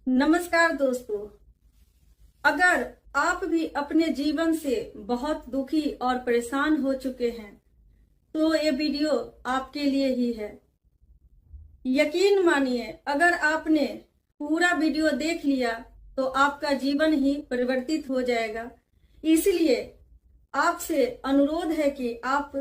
नमस्कार दोस्तों। अगर आप भी अपने जीवन से बहुत दुखी और परेशान हो चुके हैं तो ये वीडियो आपके लिए ही है। यकीन मानिए, अगर आपने पूरा वीडियो देख लिया तो आपका जीवन ही परिवर्तित हो जाएगा। इसलिए आपसे अनुरोध है कि आप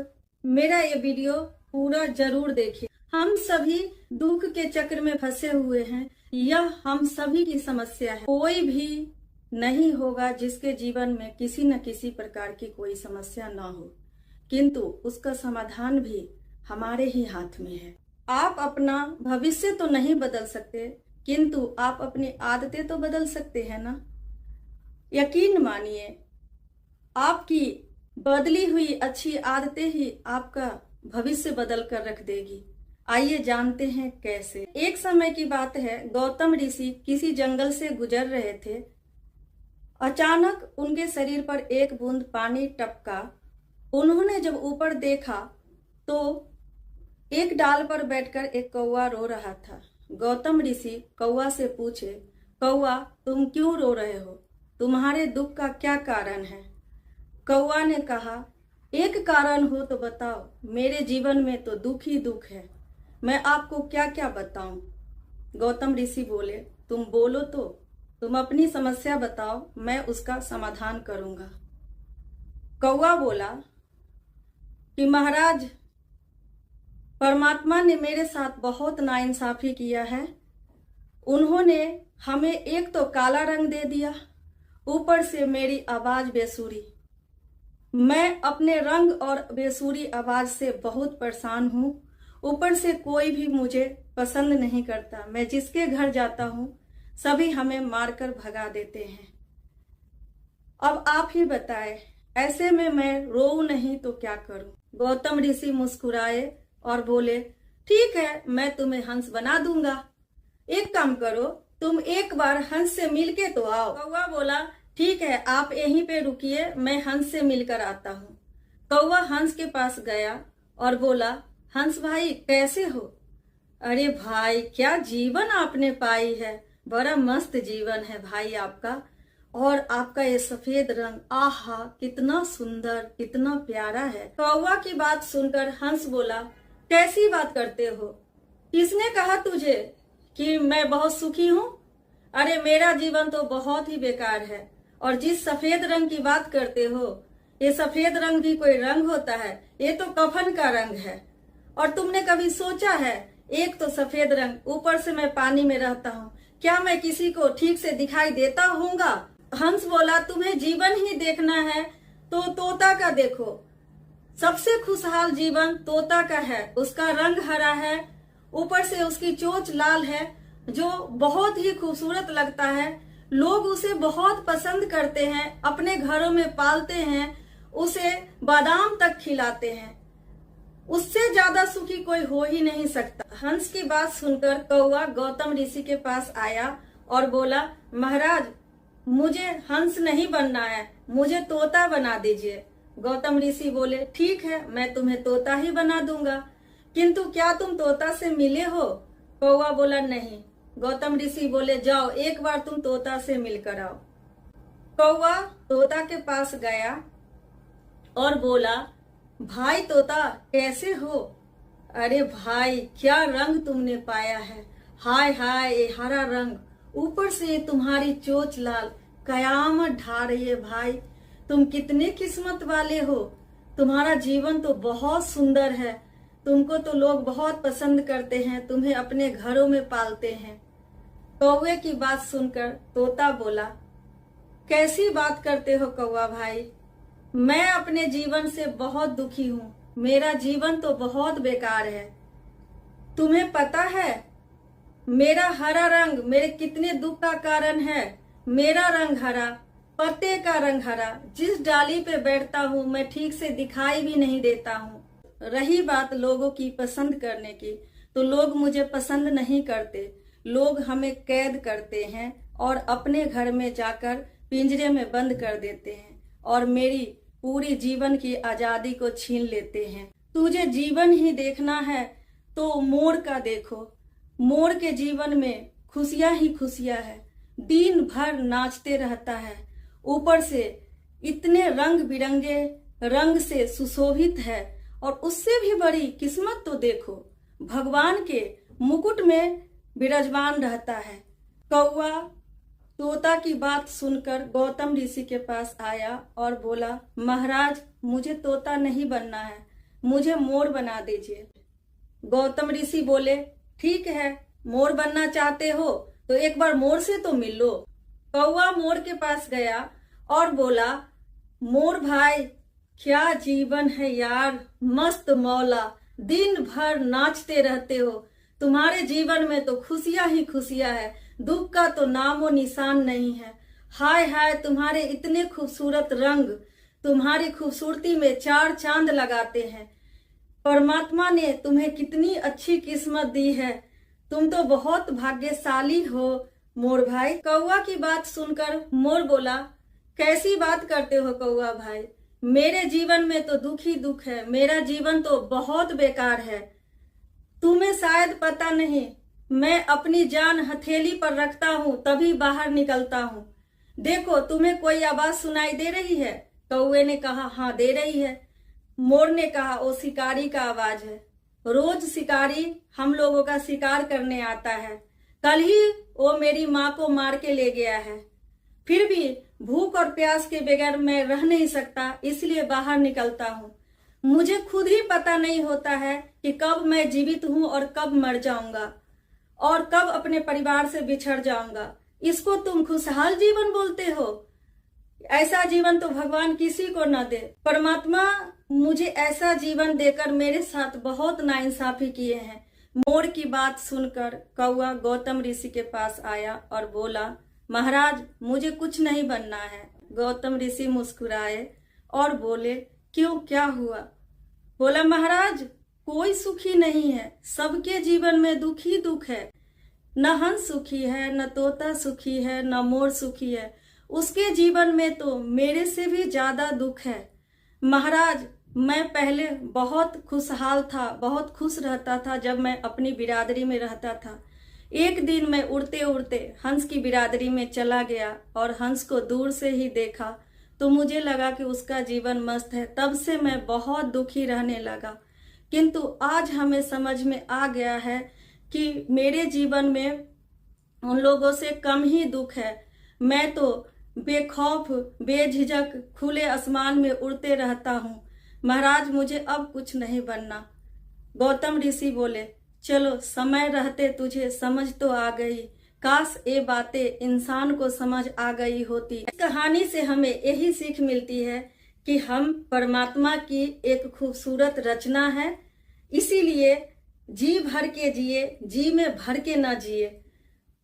मेरा ये वीडियो पूरा जरूर देखें। हम सभी दुख के चक्र में फंसे हुए हैं। यह हम सभी की समस्या है। कोई भी नहीं होगा जिसके जीवन में किसी न किसी प्रकार की कोई समस्या ना हो, किंतु उसका समाधान भी हमारे ही हाथ में है। आप अपना भविष्य तो नहीं बदल सकते, किंतु आप अपनी आदतें तो बदल सकते हैं ना। यकीन मानिए, आपकी बदली हुई अच्छी आदतें ही आपका भविष्य बदल कर रख देगी। आइए जानते हैं कैसे। एक समय की बात है, गौतम ऋषि किसी जंगल से गुजर रहे थे। अचानक उनके शरीर पर एक बूंद पानी टपका। उन्होंने जब ऊपर देखा तो एक डाल पर बैठकर एक कौवा रो रहा था। गौतम ऋषि कौवा से पूछे, कौवा तुम क्यों रो रहे हो? तुम्हारे दुख का क्या कारण है? कौवा ने कहा, एक कारण हो तो बताओ। मेरे जीवन में तो दुख ही दुख है, मैं आपको क्या क्या बताऊं? गौतम ऋषि बोले, तुम बोलो तो, तुम अपनी समस्या बताओ, मैं उसका समाधान करूंगा। कौवा बोला कि महाराज, परमात्मा ने मेरे साथ बहुत नाइंसाफी किया है। उन्होंने हमें एक तो काला रंग दे दिया, ऊपर से मेरी आवाज बेसुरी। मैं अपने रंग और बेसुरी आवाज से बहुत परेशान हूँ। ऊपर से कोई भी मुझे पसंद नहीं करता। मैं जिसके घर जाता हूँ सभी हमें मारकर भगा देते हैं। अब आप ही बताएं, ऐसे में मैं रोऊं नहीं तो क्या करूं? गौतम ऋषि मुस्कुराए और बोले, ठीक है, मैं तुम्हें हंस बना दूंगा। एक काम करो, तुम एक बार हंस से मिलके तो आओ। कौवा बोला, ठीक है, आप यहीं पे रुकिए, मैं हंस से मिलकर आता हूँ। कौवा हंस के पास गया और बोला, हंस भाई कैसे हो? अरे भाई, क्या जीवन आपने पाई है, बड़ा मस्त जीवन है भाई आपका। और आपका ये सफेद रंग, आहा कितना सुंदर, कितना प्यारा है। कौवा की बात सुनकर हंस बोला, कैसी बात करते हो? किसने कहा तुझे कि मैं बहुत सुखी हूँ? अरे मेरा जीवन तो बहुत ही बेकार है। और जिस सफेद रंग की बात करते हो, ये सफेद रंग भी कोई रंग होता है? ये तो कफन का रंग है। और तुमने कभी सोचा है, एक तो सफेद रंग, ऊपर से मैं पानी में रहता हूँ, क्या मैं किसी को ठीक से दिखाई देता हूँगा? हंस बोला, तुम्हें जीवन ही देखना है तो तोता का देखो। सबसे खुशहाल जीवन तोता का है। उसका रंग हरा है, ऊपर से उसकी चोंच लाल है, जो बहुत ही खूबसूरत लगता है। लोग उसे बहुत पसंद करते हैं, अपने घरों में पालते हैं, उसे बादाम तक खिलाते हैं। उससे ज्यादा सुखी कोई हो ही नहीं सकता। हंस की बात सुनकर कौवा गौतम ऋषि के पास आया और बोला, महाराज, मुझे हंस नहीं बनना है, मुझे तोता बना दीजिए। गौतम ऋषि बोले, ठीक है, मैं तुम्हें तोता ही बना दूंगा, किंतु क्या तुम तोता से मिले हो? कौवा बोला, नहीं। गौतम ऋषि बोले, जाओ एक बार तुम तोता से मिलकर आओ। कौवा तोता के पास गया और बोला, भाई तोता कैसे हो? अरे भाई, क्या रंग तुमने पाया है, हाय हाय, ये हरा रंग, ऊपर से तुम्हारी चोंच लाल, कयामत ढा रही है भाई। तुम कितने किस्मत वाले हो, तुम्हारा जीवन तो बहुत सुंदर है, तुमको तो लोग बहुत पसंद करते हैं, तुम्हें अपने घरों में पालते हैं। कौवे की बात सुनकर तोता बोला, कैसी बात करते हो कौवा भाई, मैं अपने जीवन से बहुत दुखी हूँ, मेरा जीवन तो बहुत बेकार है। तुम्हें पता है मेरा हरा रंग मेरे कितने दुख का कारण है? मेरा रंग हरा, पत्ते का रंग हरा, जिस डाली पे बैठता हूँ मैं ठीक से दिखाई भी नहीं देता हूँ। रही बात लोगों की पसंद करने की, तो लोग मुझे पसंद नहीं करते। लोग हमें कैद करते हैं और अपने घर में जाकर पिंजरे में बंद कर देते हैं और मेरी पूरी जीवन की आजादी को छीन लेते हैं। तुझे जीवन ही देखना है तो मोर का देखो, मोर के जीवन में खुशियां ही खुशियां है। दिन भर नाचते रहता है, ऊपर से इतने रंग बिरंगे रंग से सुशोभित है, और उससे भी बड़ी किस्मत तो देखो, भगवान के मुकुट में विराजमान रहता है। कौवा तोता की बात सुनकर गौतम ऋषि के पास आया और बोला, महाराज मुझे तोता नहीं बनना है, मुझे मोर बना दीजिए। गौतम ऋषि बोले, ठीक है, मोर बनना चाहते हो तो एक बार मोर से तो मिल लो। कौवा मोर के पास गया और बोला, मोर भाई क्या जीवन है यार, मस्त मौला, दिन भर नाचते रहते हो, तुम्हारे जीवन में तो खुशियां ही खुशियां है, दुख का तो नामो निशान नहीं है। हाय हाय, तुम्हारे इतने खूबसूरत रंग तुम्हारी खूबसूरती में चार चांद लगाते हैं। परमात्मा ने तुम्हें कितनी अच्छी किस्मत दी है, तुम तो बहुत भाग्यशाली हो मोर भाई। कौवा की बात सुनकर मोर बोला, कैसी बात करते हो कौवा भाई, मेरे जीवन में तो दुख ही दुख है, मेरा जीवन तो बहुत बेकार है। तुम्हें शायद पता नहीं, मैं अपनी जान हथेली पर रखता हूँ तभी बाहर निकलता हूँ। देखो तुम्हें कोई आवाज सुनाई दे रही है? कौवे ने कहा, हाँ दे रही है। मोर ने कहा, वो शिकारी का आवाज है, रोज शिकारी हम लोगों का शिकार करने आता है, कल ही वो मेरी माँ को मार के ले गया है, फिर भी भूख और प्यास के बगैर मैं रह नहीं सकता, इसलिए बाहर निकलता हूँ। मुझे खुद ही पता नहीं होता है कि कब मैं जीवित हूँ और कब मर जाऊंगा और कब अपने परिवार से बिछड़ जाऊंगा। इसको तुम खुशहाल जीवन बोलते हो? ऐसा जीवन तो भगवान किसी को न दे। परमात्मा मुझे ऐसा जीवन देकर मेरे साथ बहुत नाइंसाफी किए हैं। मोर की बात सुनकर कौवा गौतम ऋषि के पास आया और बोला, महाराज मुझे कुछ नहीं बनना है। गौतम ऋषि मुस्कुराए और बोले, क्यों, क्या हुआ? बोला, महाराज कोई सुखी नहीं है, सबके जीवन में दुख ही दुख है। न हंस सुखी है, न तोता सुखी है, न मोर सुखी है, उसके जीवन में तो मेरे से भी ज्यादा दुख है। महाराज मैं पहले बहुत खुशहाल था, बहुत खुश रहता था जब मैं अपनी बिरादरी में रहता था। एक दिन मैं उड़ते उड़ते हंस की बिरादरी में चला गया और हंस को दूर से ही देखा तो मुझे लगा कि उसका जीवन मस्त है। तब से मैं बहुत दुखी रहने लगा, किंतु आज हमें समझ में आ गया है कि मेरे जीवन में उन लोगों से कम ही दुख है। मैं तो बेखौफ बेझिझक खुले आसमान में उड़ते रहता हूँ। महाराज मुझे अब कुछ नहीं बनना। गौतम ऋषि बोले, चलो समय रहते तुझे समझ तो आ गई, काश ये बातें इंसान को समझ आ गई होती। इस कहानी से हमें यही सीख मिलती है कि हम परमात्मा की एक खूबसूरत रचना है, इसीलिए जी भर के जिए, जी में भर के ना जिए।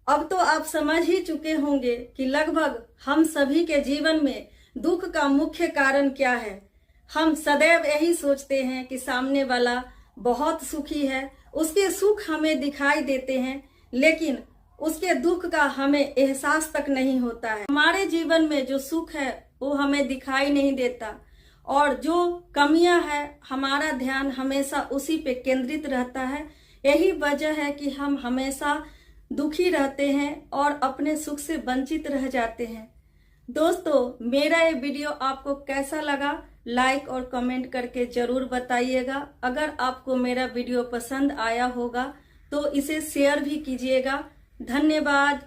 अब तो आप समझ ही चुके होंगे कि लगभग हम सभी के जीवन में दुख का मुख्य कारण क्या है। हम सदैव यही सोचते हैं कि सामने वाला बहुत सुखी है, उसके सुख हमें दिखाई देते हैं, लेकिन उसके दुख का हमें एहसास तक नहीं होता है। हमारे जीवन में जो सुख है वो हमें दिखाई नहीं देता, और जो कमियां है हमारा ध्यान हमेशा उसी पे केंद्रित रहता है। यही वजह है कि हम हमेशा दुखी रहते हैं और अपने सुख से वंचित रह जाते हैं। दोस्तों मेरा ये वीडियो आपको कैसा लगा, लाइक और कमेंट करके जरूर बताइएगा। अगर आपको मेरा वीडियो पसंद आया होगा तो इसे शेयर भी कीजिएगा। धन्यवाद।